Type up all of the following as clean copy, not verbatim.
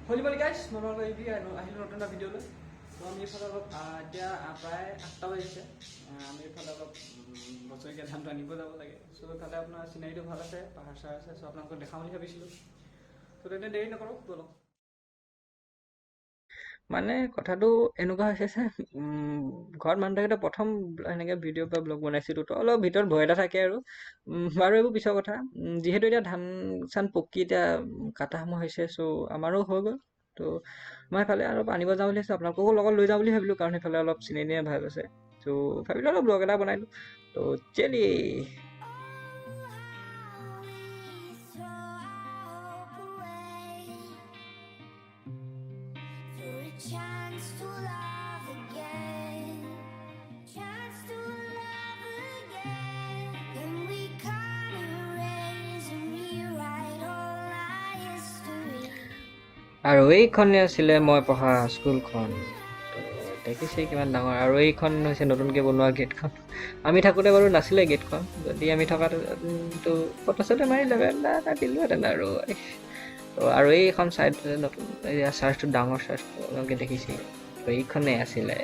হলি বলি গাইছ মনৰ আহিলোঁ নতুন এটা ভিডিঅ'লৈ। তো আমি এইফালে অলপ এতিয়া প্ৰায় 8টা বাজিছে। আমি এইফালে অলপ বছৰেকীয়া ধানটো আনিব যাব লাগে। চ' এইফালে আপোনাৰ চিনাৰীটো ভাল আছে, পাহাৰ চাহাৰ আছে। চ' আপোনালোকক দেখাম বুলি ভাবিছিলোঁ। চ' তেন্তে দেৰি নকৰোঁ, ব'লক। মানে কথাটো এনেকুৱা হৈছে যে ঘৰত মানুহ থাকোঁতে প্ৰথম এনেকৈ ভিডিঅ' বা ব্লগ বনাইছিলোঁ, তো অলপ ভিতৰত ভয় এটা থাকে আৰু বাৰু এইবোৰ পিছৰ কথা। যিহেতু এতিয়া ধান চান পকি এতিয়া কাটা সময় হৈছে, চ' আমাৰো হৈ গ'ল। তো মই এইফালে অলপ আনিব যাওঁ বুলি ভাবিছোঁ, আপোনালোককো লগত লৈ যাওঁ বুলি ভাবিলোঁ, কাৰণ সেইফালে অলপ চিনাৰি ভাল আছে। চ' ভাবিলোঁ অলপ ব্লগ এটা বনাই দিওঁ। তো চেলি chance to love again, chance to love again, and we can't erase and rewrite all our history. আৰু এইখনে আছিলে মই পঢ়া স্কুলখন। দেখিছে কিমান ডাঙৰ, আৰু এইখন হৈছে নতুনকৈ বনোৱা গেটখন। আমি থাকোঁতে বাৰু নাছিলে গেটখন, যদি আমি থকাটো ফটো চটো মাৰি দিলোহেঁতেন আৰু। তো আৰু এইখন চাইড নতুন চাৰ্চটো ডাঙৰ চাৰ্চটো আপোনালোকে দেখিছে, তো এইখনেই আছিলে।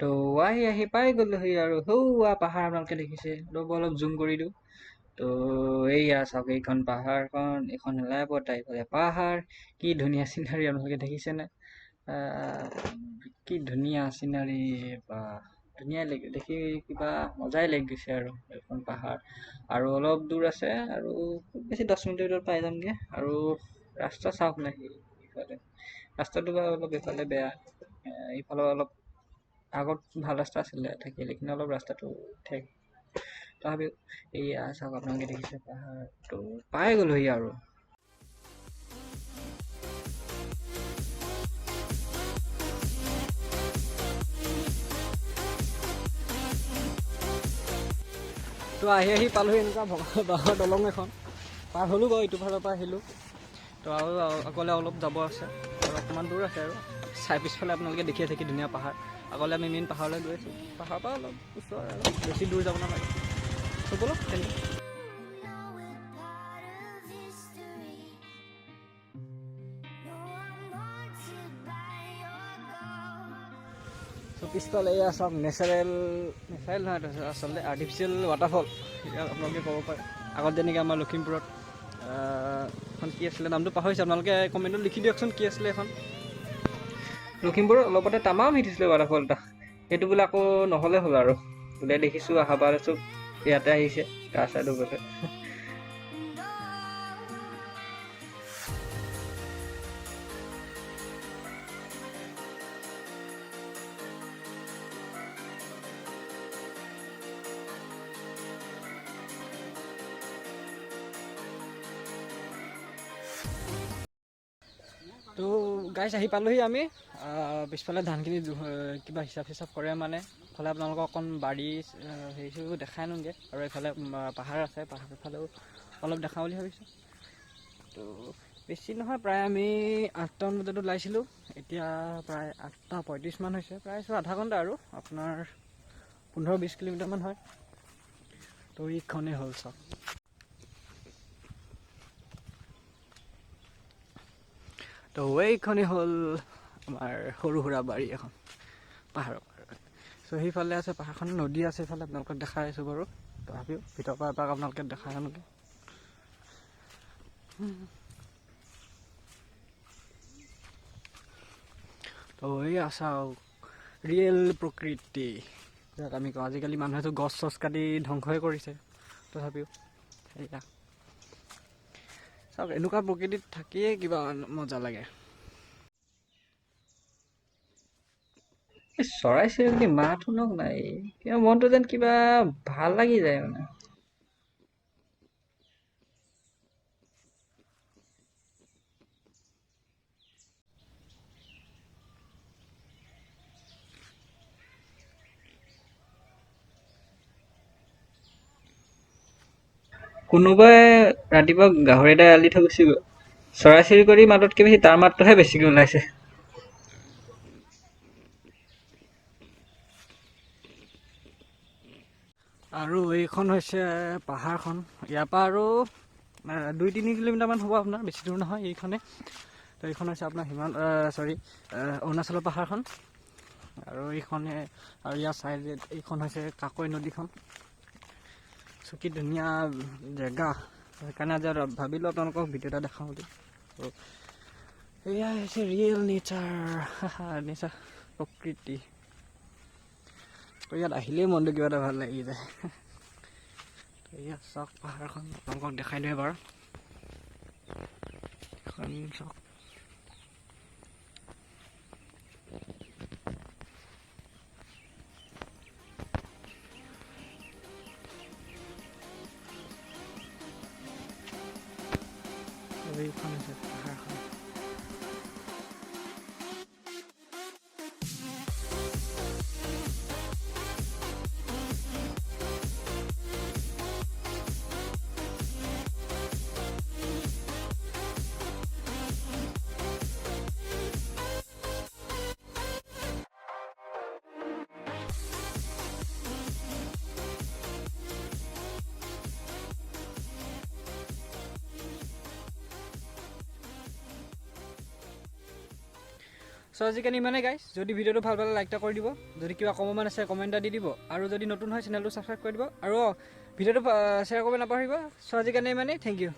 তো আহি পাই গ'লোহি আৰু সৌৱা পাহাৰ আপোনালোকে দেখিছে। ৰ'ব অলপ জুম কৰি দিওঁ। তো এইয়া চাওক, এইখন পাহাৰখন, এইখন এলাইপত এইফালে পাহাৰ। কি ধুনীয়া চিনাৰী আপোনালোকে দেখিছেনে? কি ধুনীয়া চিনাৰী, বা ধুনীয়াই লাগি দেখি, কিবা মজাই লাগি গৈছে আৰু এইখন পাহাৰ। আৰু অলপ দূৰ আছে, আৰু খুব বেছি 10 মিনিটৰ ভিতৰত পাই যামগৈ। আৰু ৰাস্তা চাওক না, ইফালে ৰাস্তাটো বা অলপ এইফালে বেয়া, ইফালে অলপ আগত ভাল ৰাস্তা আছিলে, থাকিলে কিন্তু অলপ ৰাস্তাটো ঠেক। তথাপিও এইয়া চাওক, আপোনালোকে দেখিছে পাহাৰটো পাই গ'লোহি আৰু। তো আহি পালোহি এনেকুৱা বাঁহৰ দলং এখন। পাৰ হ'লোঁ বাৰু, ইটো ফালৰ পৰা আহিলোঁ। তো আৰু আগলৈ অলপ যাব আছে, আৰু অকণমান দূৰ আছে আৰু পিছফালে আপোনালোকে দেখিয়ে থাকি ধুনীয়া পাহাৰ। আগলৈ আমি মেইন পাহাৰলৈ গৈ আছোঁ। পাহাৰৰ পৰা অলপ ওচৰ আৰু বেছি দূৰ যাব নালাগে। তো ব'লক তেন্তে। তো পিছফালে এয়া চাওক, নেচাৰেল নহয়, আচলতে আৰ্টিফিচিয়েল ৱাটাৰফল। এতিয়া আপোনালোকে ক'ব পাৰে, আগত যেনেকৈ আমাৰ লখিমপুৰত এখন কি আছিলে, নামটো পাহৰিছে, আপোনালোকে কমেণ্টত লিখি দিয়কচোন কি আছিলে এখন। লখিমপুৰত অলপতে তামাম হিট হৈছিলে ৱাটাৰফল এটা, সেইটো বোলে আকৌ নহ'লে হ'ল আৰু বোলে দেখিছোঁ আহাবাৰ চব ইয়াতে আহিছে, গা চা ধুবলৈ। তো গাইছ আহি পালোহি আমি। পিছফালে ধানখিনি কিবা হিচাপ কৰে মানে। ইফালে আপোনালোকক অকণ বাৰী হেৰি চেৰিবোৰ দেখাই আনোগৈ, আৰু এইফালে পাহাৰ আছে, পাহাৰফালেও অলপ দেখাওঁ বুলি ভাবিছোঁ। তো বেছি নহয়, প্ৰায় আমি 8টামান বজাত ওলাইছিলোঁ, এতিয়া প্ৰায় 8:35 মান হৈছে। প্ৰায় আধা ঘণ্টা আৰু আপোনাৰ 15-20 কিলোমিটাৰমান হয়। তো এইখনেই হ'ল চাওক। তো এইখনেই হ'ল আমাৰ সৰু সুৰা বাৰী এখন পাহাৰৰ। চ' সেইফালে আছে পাহাৰখন, নদী আছে এইফালে, আপোনালোকক দেখাই আছোঁ বাৰু। তথাপিও ভিতৰৰ পৰা এপাক আপোনালোকে দেখাই আনোগৈ। তো এইয়া চাওক, ৰিয়েল প্ৰকৃতি যাক আমি কওঁ। আজিকালি মানুহেতো গছ চছ কাটি ধ্বংসই কৰিছে, তথাপিও এইয়া চাওক, এনেকুৱা প্ৰকৃতিত থাকিয়ে কিবা মজা লাগে। চৰাই চিৰিকটি মাত শুনক নাই, কিবা মনটো যেন কিবা ভাল লাগি যায় মানে। কোনোবাই ৰাতিপুৱা গাহৰি এটা এৰাল দি থৈ গুচি গ'ল। চৰাই চিৰিকটি মাততকৈ বেছি তাৰ মাতটোহে বেছিকৈ ওলাইছে। আৰু এইখন হৈছে পাহাৰখন। ইয়াৰ পৰা আৰু 2-3 কিলোমিটাৰমান হ'ব আপোনাৰ, বেছি দূৰ নহয় এইখনে। তো এইখন হৈছে আপোনাৰ অৰুণাচলৰ পাহাৰখন। আৰু এইখনে আৰু ইয়াৰ চাইডে এইখন হৈছে কাকৈ নদীখন। কি ধুনীয়া জেগা, সেইকাৰণে আজি ভাবিলোঁ আপোনালোকক ভিডিঅ' এটা দেখাওঁ বুলি। এয়া হৈছে ৰিয়েল নেচাৰ প্ৰকৃতি। তো ইয়াত আহিলেই মনটো কিবা এটা ভাল লাগি যায়। তো ইয়াত চাওক পাহাৰখন, আপোনালোকক দেখাই দিওঁ এবাৰ। এখন চাওক, এইখন হৈছে পাহাৰখন। সো আজিকালি ইমানেই গাইজ। যদি ভিডিঅ'টো ভাল পালে লাইক এটা কৰি দিব, যদি কিবা কমেণ্ট আছে কমেণ্ট এটা দি দিব, আৰু যদি নতুন হয় চেনেলটো ছাবস্ক্ৰাইব কৰি দিব, আৰু ভিডিঅ'টো শ্বেয়াৰ কৰিব নাপাহৰিব। সো আজিকালি ইমানেই, থেংক ইউ।